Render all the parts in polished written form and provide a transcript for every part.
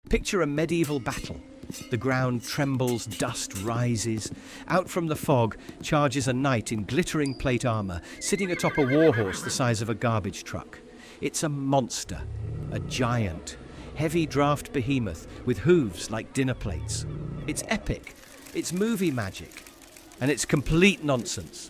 Picture a medieval battle. The ground trembles, dust rises. Out from the fog charges a knight in glittering plate armour, sitting atop a warhorse the size of a garbage truck. It's a monster, a giant, heavy draft behemoth with hooves like dinner plates. It's epic, it's movie magic, and it's complete nonsense.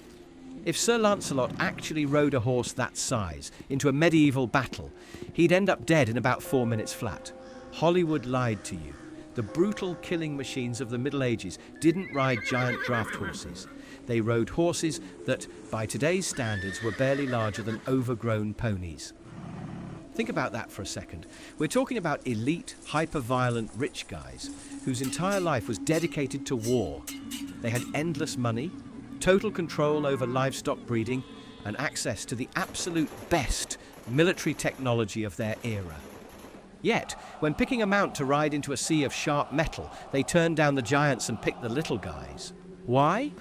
If Sir Lancelot actually rode a horse that size into a medieval battle, he'd end up dead in about 4 minutes flat. Hollywood lied to you. The brutal killing machines of the Middle Ages didn't ride giant draft horses. They rode horses that, by today's standards, were barely larger than overgrown ponies. Think about that for a second. We're talking about elite, hyper-violent rich guys whose entire life was dedicated to war. They had endless money, total control over livestock breeding, and access to the absolute best military technology of their era. Yet, when picking a mount to ride into a sea of sharp metal, they turned down the giants and picked the little guys. Why?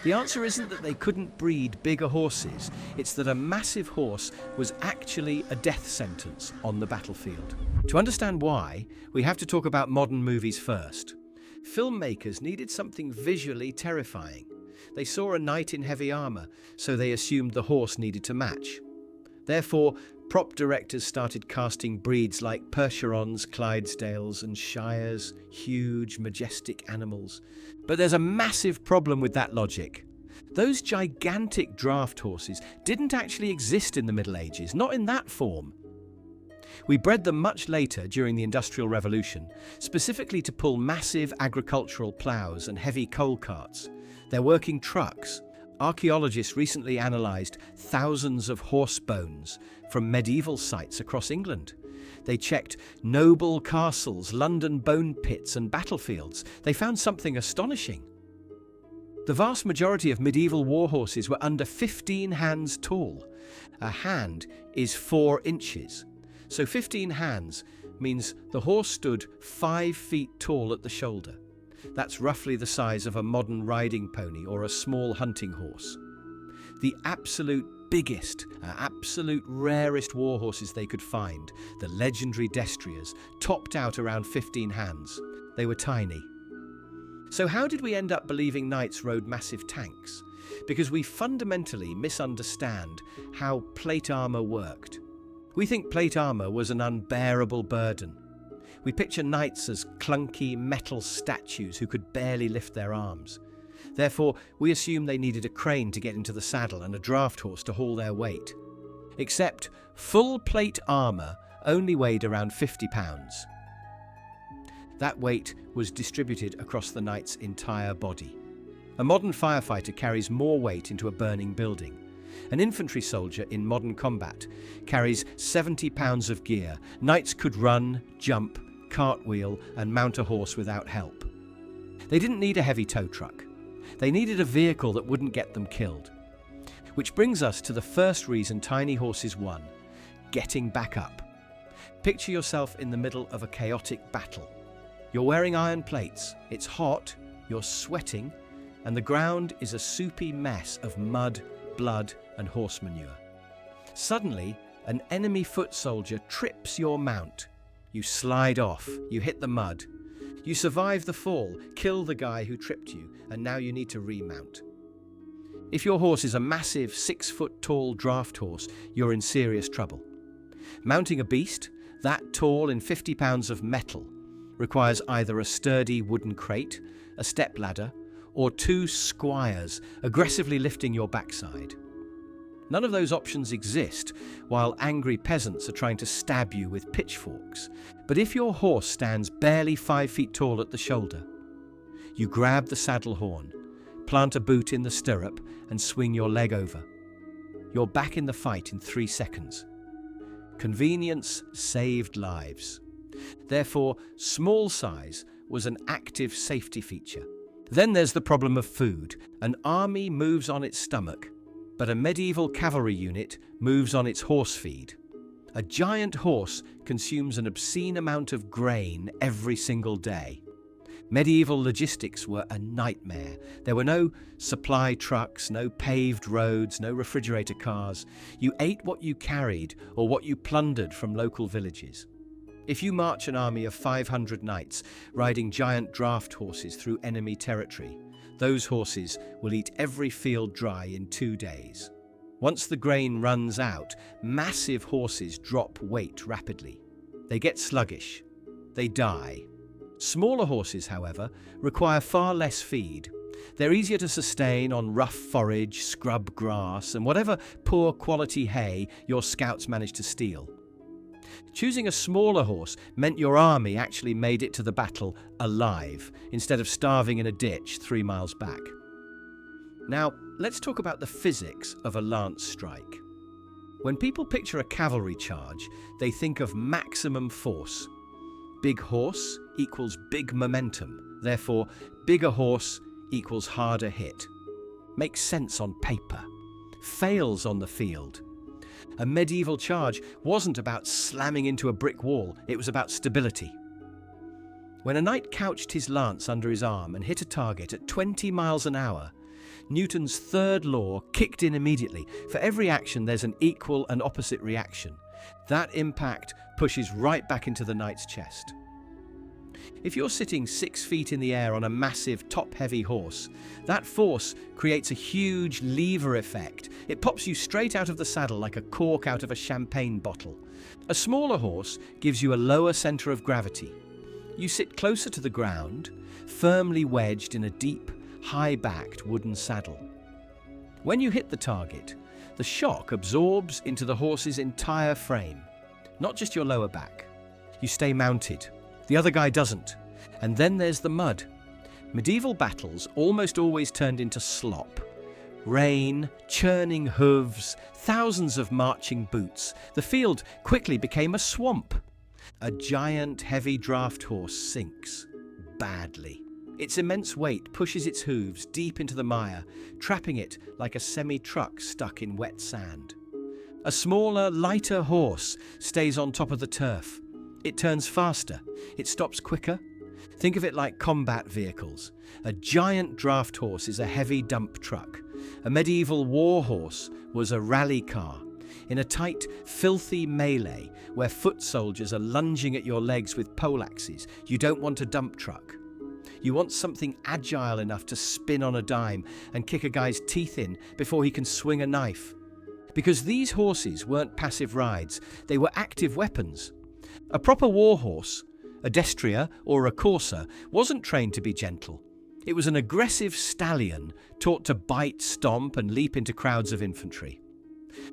The answer isn't that they couldn't breed bigger horses, it's that a massive horse was actually a death sentence on the battlefield. To understand why, we have to talk about modern movies first. Filmmakers needed something visually terrifying. They saw a knight in heavy armour, so they assumed the horse needed to match. Therefore, prop directors started casting breeds like Percherons, Clydesdales and Shires, huge, majestic animals. But there's a massive problem with that logic. Those gigantic draft horses didn't actually exist in the Middle Ages, not in that form. We bred them much later during the Industrial Revolution, specifically to pull massive agricultural ploughs and heavy coal carts. They're working trucks. Archaeologists recently analysed thousands of horse bones from medieval sites across England. They checked noble castles, London bone pits and battlefields. They found something astonishing. The vast majority of medieval warhorses were under 15 hands tall. A hand is 4 inches. So 15 hands means the horse stood 5 feet tall at the shoulder. That's roughly the size of a modern riding pony or a small hunting horse. The absolute biggest, absolute rarest warhorses they could find, the legendary Destriers, topped out around 15 hands. They were tiny. So how did we end up believing knights rode massive tanks? Because we fundamentally misunderstand how plate armour worked. We think plate armour was an unbearable burden. We picture knights as clunky metal statues who could barely lift their arms. Therefore, we assume they needed a crane to get into the saddle and a draft horse to haul their weight. Except full plate armour only weighed around 50 pounds. That weight was distributed across the knight's entire body. A modern firefighter carries more weight into a burning building. An infantry soldier in modern combat carries 70 pounds of gear. Knights could run, jump, cartwheel and mount a horse without help. They didn't need a heavy tow truck. They needed a vehicle that wouldn't get them killed. Which brings us to the first reason tiny horses won: getting back up. Picture yourself in the middle of a chaotic battle. You're wearing iron plates, it's hot, you're sweating, and the ground is a soupy mess of mud, blood and horse manure. Suddenly, an enemy foot soldier trips your mount. You slide off, you hit the mud. You survive the fall, kill the guy who tripped you, and now you need to remount. If your horse is a massive 6-foot-tall draft horse, you're in serious trouble. Mounting a beast that tall in 50 pounds of metal requires either a sturdy wooden crate, a stepladder, or 2 squires aggressively lifting your backside. None of those options exist while angry peasants are trying to stab you with pitchforks. But if your horse stands barely 5 feet tall at the shoulder, you grab the saddle horn, plant a boot in the stirrup and swing your leg over. You're back in the fight in 3 seconds. Convenience saved lives. Therefore, small size was an active safety feature. Then there's the problem of food. An army moves on its stomach, but a medieval cavalry unit moves on its horse feed. A giant horse consumes an obscene amount of grain every single day. Medieval logistics were a nightmare. There were no supply trucks, no paved roads, no refrigerator cars. You ate what you carried or what you plundered from local villages. If you march an army of 500 knights riding giant draft horses through enemy territory, those horses will eat every field dry in 2 days. Once the grain runs out, massive horses drop weight rapidly. They get sluggish. They die. Smaller horses, however, require far less feed. They're easier to sustain on rough forage, scrub grass, and whatever poor quality hay your scouts manage to steal. Choosing a smaller horse meant your army actually made it to the battle alive, instead of starving in a ditch 3 miles back. Now, let's talk about the physics of a lance strike. When people picture a cavalry charge, they think of maximum force. Big horse equals big momentum, therefore bigger horse equals harder hit. Makes sense on paper. Fails on the field. A medieval charge wasn't about slamming into a brick wall, it was about stability. When a knight couched his lance under his arm and hit a target at 20 miles an hour, Newton's third law kicked in immediately. For every action, there's an equal and opposite reaction. That impact pushes right back into the knight's chest. If you're sitting 6 feet in the air on a massive top-heavy horse, that force creates a huge lever effect. It pops you straight out of the saddle like a cork out of a champagne bottle. A smaller horse gives you a lower center of gravity. You sit closer to the ground, firmly wedged in a deep, high-backed wooden saddle. When you hit the target, the shock absorbs into the horse's entire frame, not just your lower back. You stay mounted. The other guy doesn't. And then there's the mud. Medieval battles almost always turned into slop. Rain, churning hooves, thousands of marching boots. The field quickly became a swamp. A giant, heavy draft horse sinks badly. Its immense weight pushes its hooves deep into the mire, trapping it like a semi-truck stuck in wet sand. A smaller, lighter horse stays on top of the turf. It turns faster. It stops quicker. Think of it like combat vehicles. A giant draft horse is a heavy dump truck. A medieval warhorse was a rally car. In a tight, filthy melee where foot soldiers are lunging at your legs with poleaxes, you don't want a dump truck. You want something agile enough to spin on a dime and kick a guy's teeth in before he can swing a knife. Because these horses weren't passive rides, they were active weapons. A proper warhorse, a Destrier or a Courser, wasn't trained to be gentle. It was an aggressive stallion taught to bite, stomp, and leap into crowds of infantry.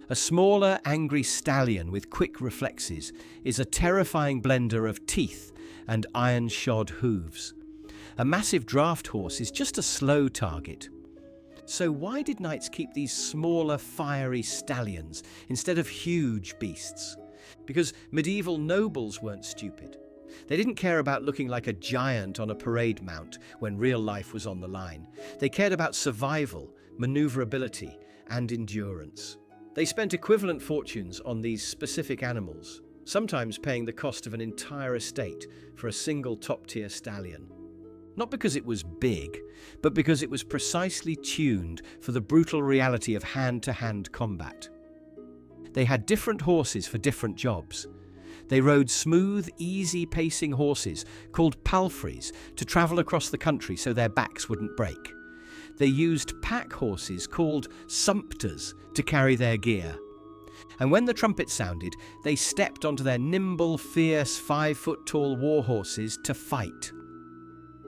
A smaller, angry stallion with quick reflexes is a terrifying blender of teeth and iron-shod hooves. A massive draft horse is just a slow target. So why did knights keep these smaller, fiery stallions instead of huge beasts? Because medieval nobles weren't stupid. They didn't care about looking like a giant on a parade mount when real life was on the line. They cared about survival, maneuverability, and endurance. They spent equivalent fortunes on these specific animals, sometimes paying the cost of an entire estate for a single top-tier stallion. Not because it was big, but because it was precisely tuned for the brutal reality of hand-to-hand combat. They had different horses for different jobs. They rode smooth, easy-pacing horses called palfreys to travel across the country so their backs wouldn't break. They used pack horses called sumpters to carry their gear. And when the trumpet sounded, they stepped onto their nimble, fierce, 5-foot-tall warhorses to fight.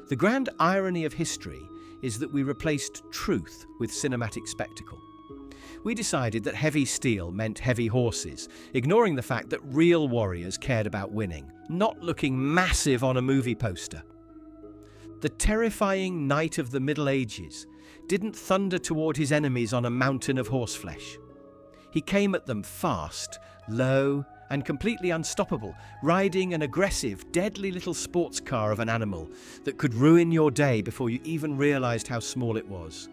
The grand irony of history is that we replaced truth with cinematic spectacle. We decided that heavy steel meant heavy horses, ignoring the fact that real warriors cared about winning, not looking massive on a movie poster. The terrifying knight of the Middle Ages didn't thunder toward his enemies on a mountain of horseflesh. He came at them fast, low, and completely unstoppable, riding an aggressive, deadly little sports car of an animal that could ruin your day before you even realized how small it was.